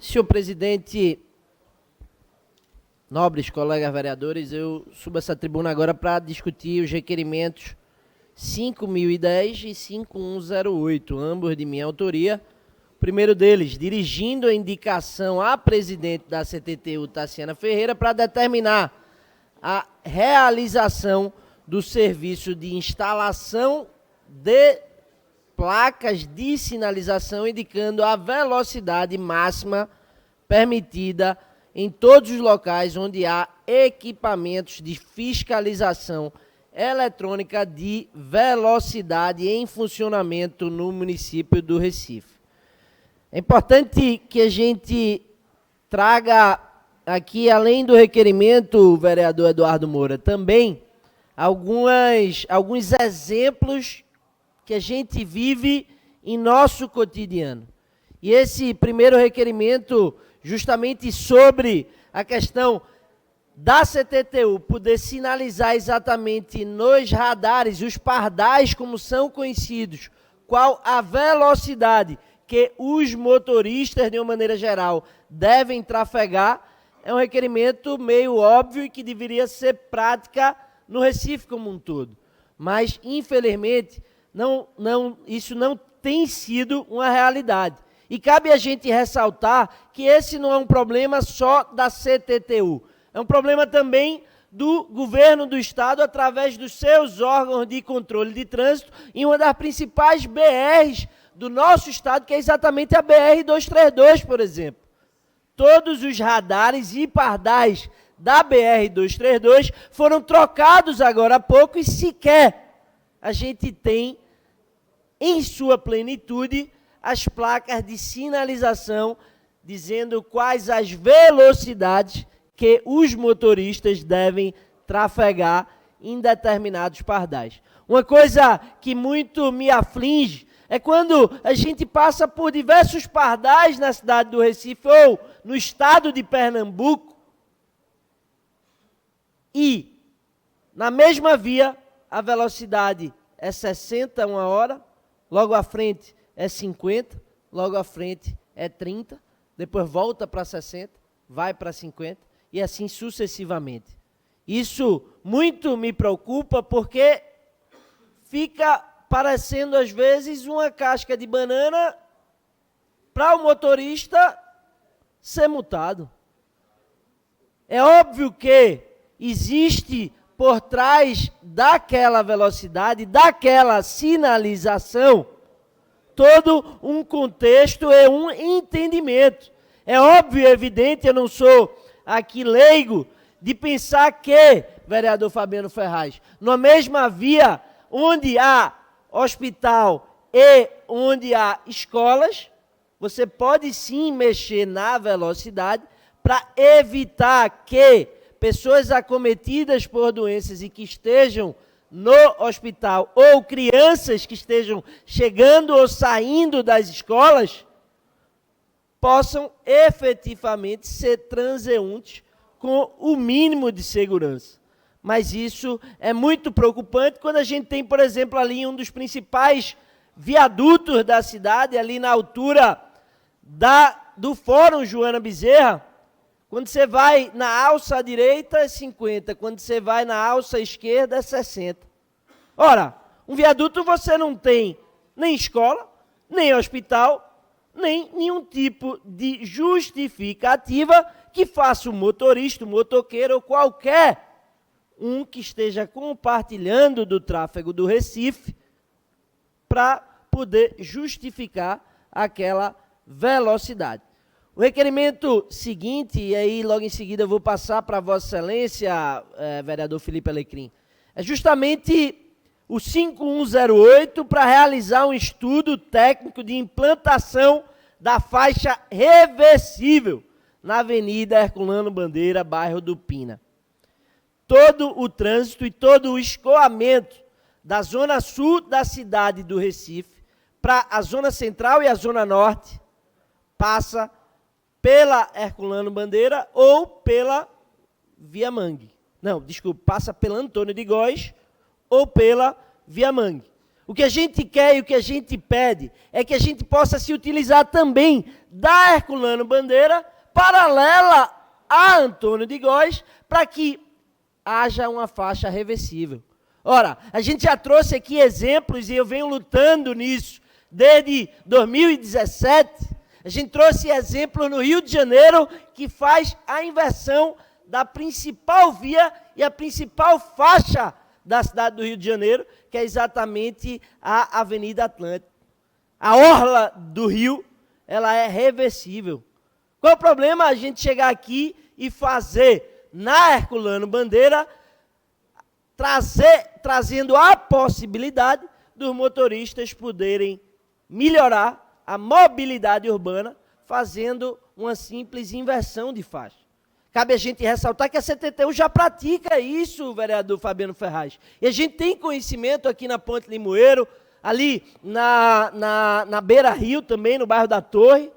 Senhor presidente, nobres colegas vereadores, eu subo essa tribuna agora para discutir os requerimentos 5.010 e 5.108, ambos de minha autoria. O primeiro deles, dirigindo a indicação à presidente da CTTU, Taciana Ferreira, para determinar a realização do serviço de instalação de placas de sinalização indicando a velocidade máxima permitida em todos os locais onde há equipamentos de fiscalização eletrônica de velocidade em funcionamento no município do Recife. É importante que a gente traga aqui, além do requerimento, vereador Eduardo Moura, também alguns exemplos que a gente vive em nosso cotidiano. E esse primeiro requerimento, justamente sobre a questão da CTTU poder sinalizar exatamente nos radares, os pardais, como são conhecidos, qual a velocidade que os motoristas, de uma maneira geral, devem trafegar, é um requerimento meio óbvio e que deveria ser prática no Recife como um todo. Mas, infelizmente, isso não tem sido uma realidade. E cabe a gente ressaltar que esse não é um problema só da CTTU. É um problema também do governo do Estado, através dos seus órgãos de controle de trânsito, em uma das principais BRs do nosso Estado, que é exatamente a BR-232, por exemplo. Todos os radares e pardais da BR-232 foram trocados agora há pouco e sequer a gente tem, em sua plenitude, as placas de sinalização dizendo quais as velocidades que os motoristas devem trafegar em determinados pardais. Uma coisa que muito me aflige é quando a gente passa por diversos pardais na cidade do Recife ou no estado de Pernambuco e, na mesma via, a velocidade é 60 uma hora, logo à frente é 50, logo à frente é 30, depois volta para 60, vai para 50 e assim sucessivamente. Isso muito me preocupa porque fica parecendo às vezes uma casca de banana para o motorista ser multado. É óbvio que existe por trás daquela velocidade, daquela sinalização, todo um contexto e um entendimento. É óbvio e evidente, eu não sou aqui leigo, de pensar que, vereador Fabiano Ferraz, na mesma via onde há hospital e onde há escolas, você pode sim mexer na velocidade para evitar que pessoas acometidas por doenças e que estejam no hospital ou crianças que estejam chegando ou saindo das escolas possam efetivamente ser transeuntes com o mínimo de segurança. Mas isso é muito preocupante quando a gente tem, por exemplo, ali um dos principais viadutos da cidade, ali na altura do Fórum Joana Bezerra. Quando você vai na alça direita é 50, quando você vai na alça esquerda é 60. Ora, um viaduto você não tem nem escola, nem hospital, nem nenhum tipo de justificativa que faça o motorista, o motoqueiro ou qualquer um que esteja compartilhando do tráfego do Recife para poder justificar aquela velocidade. O requerimento seguinte, e aí logo em seguida eu vou passar para Vossa Excelência, vereador Felipe Alecrim, é justamente o 5108 para realizar um estudo técnico de implantação da faixa reversível na Avenida Herculano Bandeira, bairro do Pina. Todo o trânsito e todo o escoamento da zona sul da cidade do Recife para a zona central e a zona norte passa pela Herculano Bandeira ou pela Via Mangue. Não, desculpe, passa pela Antônio de Góes ou pela Via Mangue. O que a gente quer e o que a gente pede é que a gente possa se utilizar também da Herculano Bandeira, paralela a Antônio de Góes, para que haja uma faixa reversível. Ora, a gente já trouxe aqui exemplos, e eu venho lutando nisso desde 2017, a gente trouxe exemplo no Rio de Janeiro, que faz a inversão da principal via e a principal faixa da cidade do Rio de Janeiro, que é exatamente a Avenida Atlântica. A orla do Rio, ela é reversível. Qual é o problema a gente chegar aqui e fazer na Herculano Bandeira, trazendo a possibilidade dos motoristas poderem melhorar a mobilidade urbana, fazendo uma simples inversão de faixa. Cabe a gente ressaltar que a CTTU já pratica isso, vereador Fabiano Ferraz. E a gente tem conhecimento aqui na Ponte Limoeiro, ali na Beira Rio também, no bairro da Torre,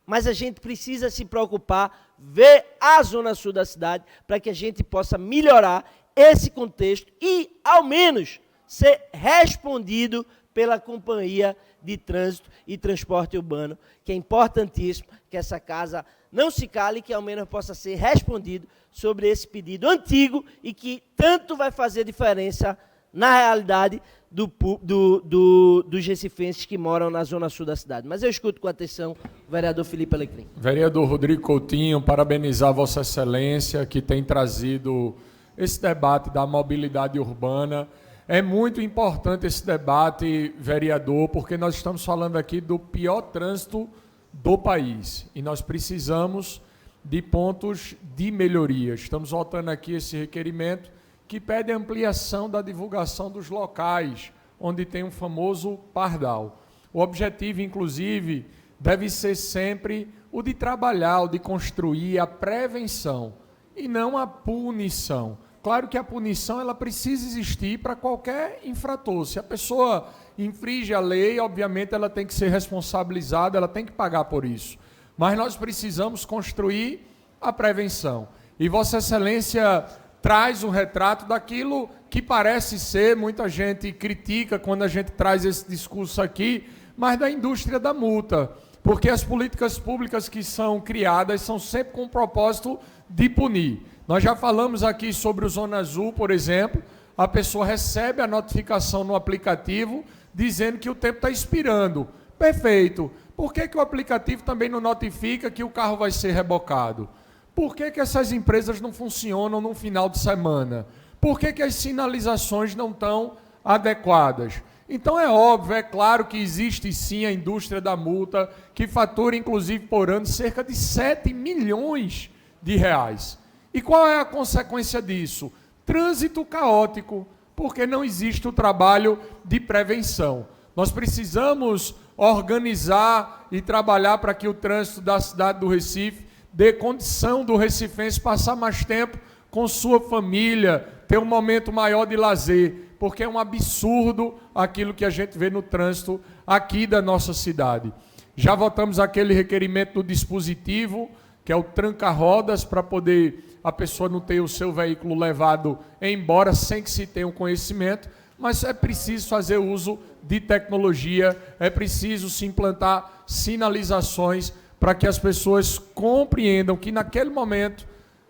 mas a gente precisa se preocupar, ver a zona sul da cidade, para que a gente possa melhorar esse contexto e, ao menos, ser respondido pela Companhia de Trânsito e Transporte Urbano, que é importantíssimo que essa casa não se cale, que ao menos possa ser respondido sobre esse pedido antigo e que tanto vai fazer diferença na realidade dos recifenses que moram na zona sul da cidade. Mas eu escuto com atenção o vereador Felipe Alecrim. Vereador Rodrigo Coutinho, parabenizar Vossa Excelência, que tem trazido esse debate da mobilidade urbana. É muito importante esse debate, vereador, porque nós estamos falando aqui do pior trânsito do país e nós precisamos de pontos de melhoria. Estamos votando aqui esse requerimento que pede ampliação da divulgação dos locais onde tem um famoso pardal. O objetivo, inclusive, deve ser sempre o de trabalhar, o de construir a prevenção e não a punição. Claro que a punição ela precisa existir para qualquer infrator. Se a pessoa infringe a lei, obviamente ela tem que ser responsabilizada, ela tem que pagar por isso. Mas nós precisamos construir a prevenção. E Vossa Excelência traz um retrato daquilo que parece ser, muita gente critica quando a gente traz esse discurso aqui, mas da indústria da multa. Porque as políticas públicas que são criadas são sempre com o propósito de punir. Nós já falamos aqui sobre o Zona Azul, por exemplo, a pessoa recebe a notificação no aplicativo dizendo que o tempo está expirando. Perfeito. Por que o aplicativo também não notifica que o carro vai ser rebocado? Por que essas empresas não funcionam no final de semana? Por que as sinalizações não estão adequadas? Então é óbvio, é claro que existe sim a indústria da multa, que fatura inclusive por ano cerca de 7 milhões de reais. E qual é a consequência disso? Trânsito caótico, porque não existe o trabalho de prevenção. Nós precisamos organizar e trabalhar para que o trânsito da cidade do Recife dê condição do recifense passar mais tempo com sua família, ter um momento maior de lazer, porque é um absurdo aquilo que a gente vê no trânsito aqui da nossa cidade. Já votamos aquele requerimento do dispositivo, que é o tranca-rodas, para poder a pessoa não ter o seu veículo levado embora sem que se tenha um conhecimento, mas é preciso fazer uso de tecnologia, é preciso se implantar sinalizações para que as pessoas compreendam que naquele momento,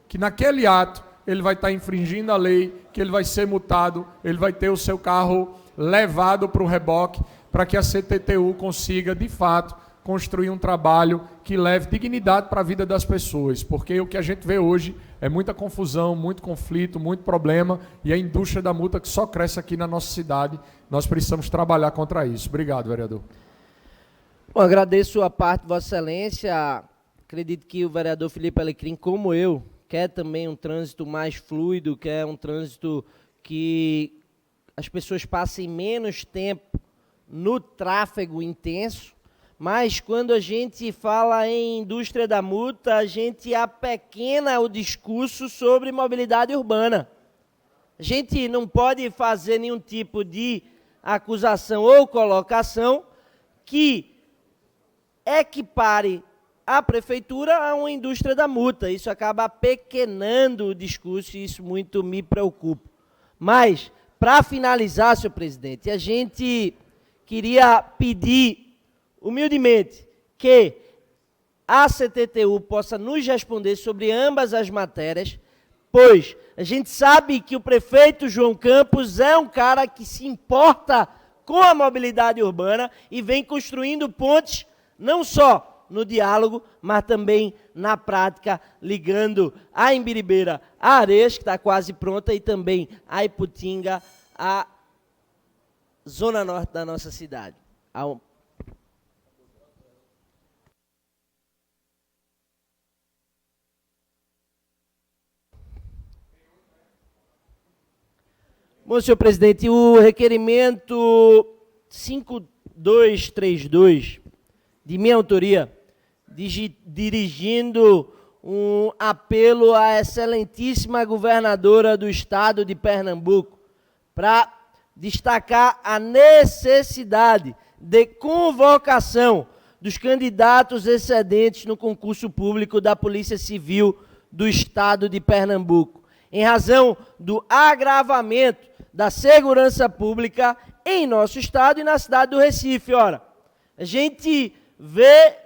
que naquele ato, ele vai estar infringindo a lei, que ele vai ser multado, ele vai ter o seu carro levado para o reboque, para que a CTTU consiga, de fato, construir um trabalho que leve dignidade para a vida das pessoas, porque o que a gente vê hoje é muita confusão, muito conflito, muito problema, e a indústria da multa que só cresce aqui na nossa cidade. Nós precisamos trabalhar contra isso. Obrigado, vereador. Bom, agradeço a parte de Vossa Excelência. Acredito que o vereador Felipe Alecrim, como eu, quer também um trânsito mais fluido, quer um trânsito que as pessoas passem menos tempo no tráfego intenso, mas quando a gente fala em indústria da multa, a gente apequena o discurso sobre mobilidade urbana. A gente não pode fazer nenhum tipo de acusação ou colocação que equipare a prefeitura a uma indústria da multa. Isso acaba apequenando o discurso e isso muito me preocupa. Mas, para finalizar, senhor presidente, a gente queria pedir humildemente que a CTTU possa nos responder sobre ambas as matérias, pois a gente sabe que o prefeito João Campos é um cara que se importa com a mobilidade urbana e vem construindo pontes não só no diálogo, mas também na prática, ligando a Imbiribeira a Areias, que está quase pronta, e também a Iputinga, a zona norte da nossa cidade. Bom, senhor presidente, o requerimento 5232, de minha autoria, dirigindo um apelo à excelentíssima governadora do estado de Pernambuco, para destacar a necessidade de convocação dos candidatos excedentes no concurso público da Polícia Civil do estado de Pernambuco, em razão do agravamento da segurança pública em nosso estado e na cidade do Recife. Ora, a gente vê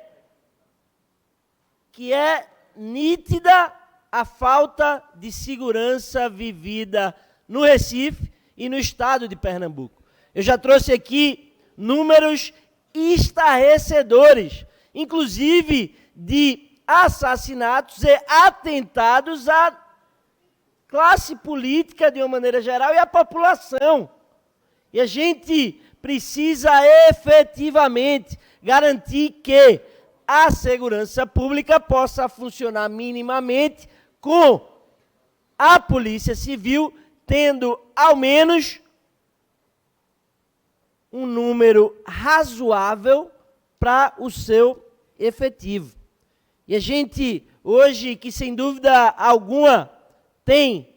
que é nítida a falta de segurança vivida no Recife e no estado de Pernambuco. Eu já trouxe aqui números estarrecedores, inclusive de assassinatos e atentados à classe política de uma maneira geral e à população. E a gente precisa efetivamente garantir que a segurança pública possa funcionar minimamente com a Polícia Civil tendo ao menos um número razoável para o seu efetivo. E a gente, hoje, que sem dúvida alguma tem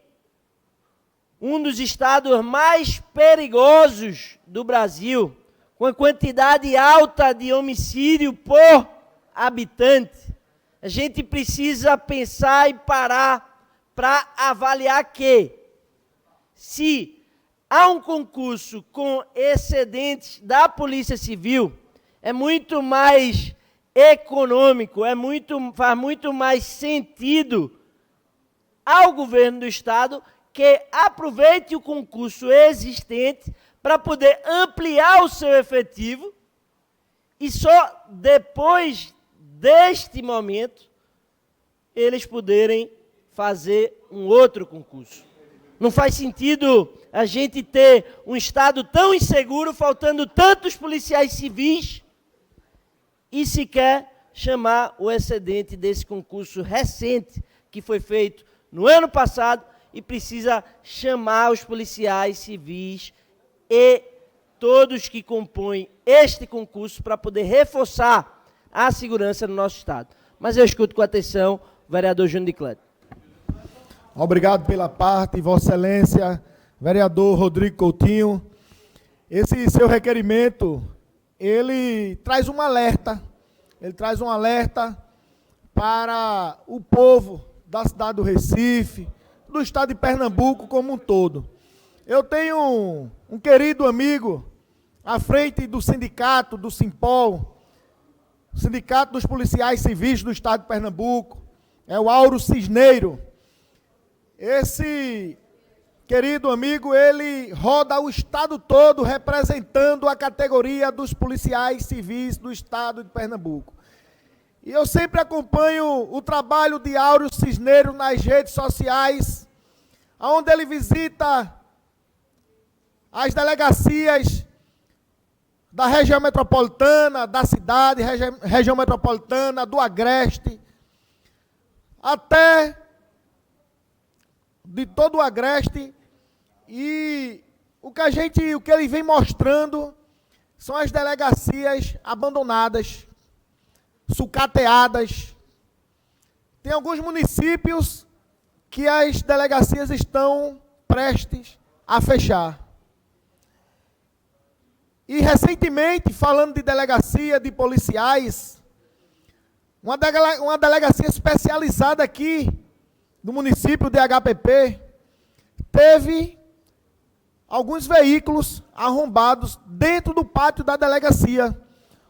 um dos estados mais perigosos do Brasil, com a quantidade alta de homicídio por habitante, a gente precisa pensar e parar para avaliar que, se há um concurso com excedentes da Polícia Civil, é muito mais econômico, faz muito mais sentido ao governo do estado que aproveite o concurso existente para poder ampliar o seu efetivo e só depois deste momento eles poderem fazer um outro concurso. Não faz sentido a gente ter um estado tão inseguro, faltando tantos policiais civis e sequer chamar o excedente desse concurso recente que foi feito no ano passado e precisa chamar os policiais civis e todos que compõem este concurso para poder reforçar a segurança no nosso estado. Mas eu escuto com atenção o vereador Júnior de Cléto. Obrigado pela parte, Vossa Excelência, vereador Rodrigo Coutinho. Esse seu requerimento, ele traz um alerta para o povo da cidade do Recife, do estado de Pernambuco como um todo. Eu tenho um querido amigo à frente do sindicato, do Simpol, Sindicato dos Policiais Civis do estado de Pernambuco, é o Auro Cisneiro. Esse querido amigo, ele roda o estado todo representando a categoria dos policiais civis do estado de Pernambuco. E eu sempre acompanho o trabalho de Auro Cisneiro nas redes sociais, onde ele visita as delegacias da região metropolitana, da cidade, região metropolitana, do Agreste, até de todo o Agreste, e o que ele vem mostrando são as delegacias abandonadas, sucateadas. Tem alguns municípios que as delegacias estão prestes a fechar. E recentemente, falando de delegacia, de policiais, uma delegacia especializada aqui, do município de HPP, teve alguns veículos arrombados dentro do pátio da delegacia.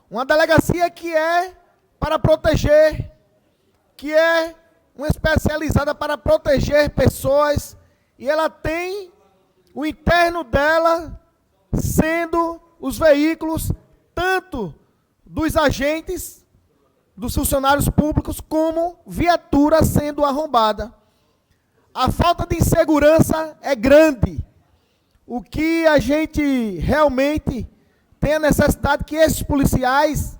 Uma delegacia que é para proteger, que é uma especializada para proteger pessoas, e ela tem o interno dela sendo os veículos tanto dos agentes, dos funcionários públicos, como viatura sendo arrombada. A falta de segurança é grande. O que a gente realmente tem a necessidade que esses policiais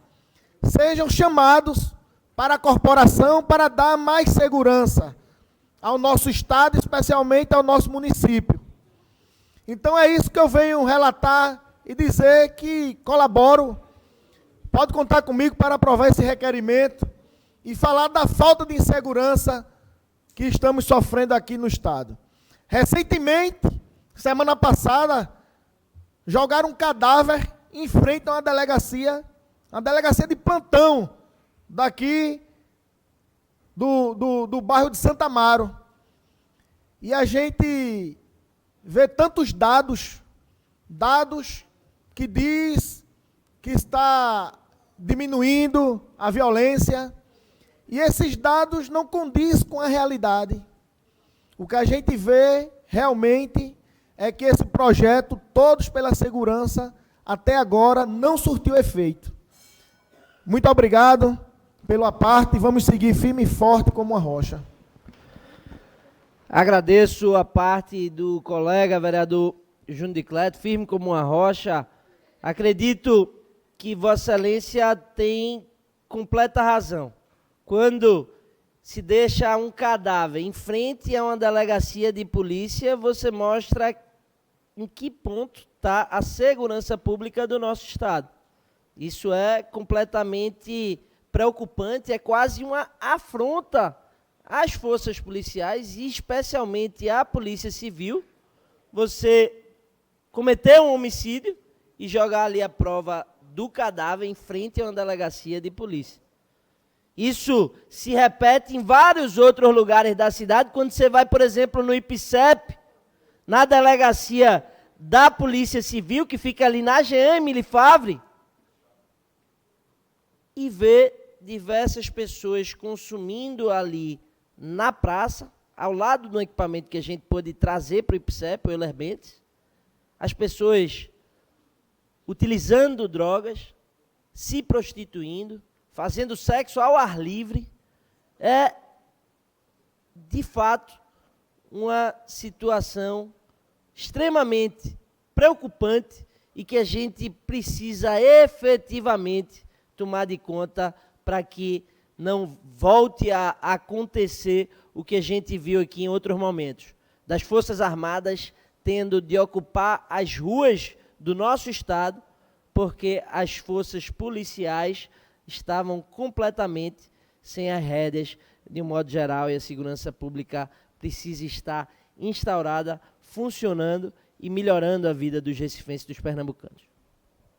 sejam chamados para a corporação para dar mais segurança ao nosso estado, especialmente ao nosso município. Então é isso que eu venho relatar e dizer que colaboro, pode contar comigo para aprovar esse requerimento e falar da falta de insegurança que estamos sofrendo aqui no estado. Recentemente, semana passada, jogaram um cadáver em frente a uma delegacia de plantão, daqui do bairro de Santa Amaro. E a gente vê tantos dados que diz que está diminuindo a violência, e esses dados não condizem com a realidade. O que a gente vê realmente é que esse projeto, Todos pela Segurança, até agora não surtiu efeito. Muito obrigado pela parte e vamos seguir firme e forte como uma rocha. Agradeço a parte do colega vereador Júnior de Cleto, firme como uma rocha. Acredito que Vossa Excelência tem completa razão. Quando se deixa um cadáver em frente a uma delegacia de polícia, você mostra em que ponto está a segurança pública do nosso estado. Isso é completamente preocupante, é quase uma afronta às forças policiais e especialmente à Polícia Civil. Você cometer um homicídio e jogar ali a prova do cadáver em frente a uma delegacia de polícia. Isso se repete em vários outros lugares da cidade, quando você vai, por exemplo, no IPCEP, na delegacia da Polícia Civil, que fica ali na GM Lifavre, e vê diversas pessoas consumindo ali na praça, ao lado do equipamento que a gente pôde trazer para o IPCEP, o Euler Bentes, as pessoas utilizando drogas, se prostituindo, fazendo sexo ao ar livre. É, de fato, uma situação extremamente preocupante e que a gente precisa efetivamente tomar de conta para que não volte a acontecer o que a gente viu aqui em outros momentos, das Forças Armadas tendo de ocupar as ruas do nosso estado, porque as forças policiais estavam completamente sem as rédeas de um modo geral, e a segurança pública precisa estar instaurada, funcionando e melhorando a vida dos recifenses e dos pernambucanos.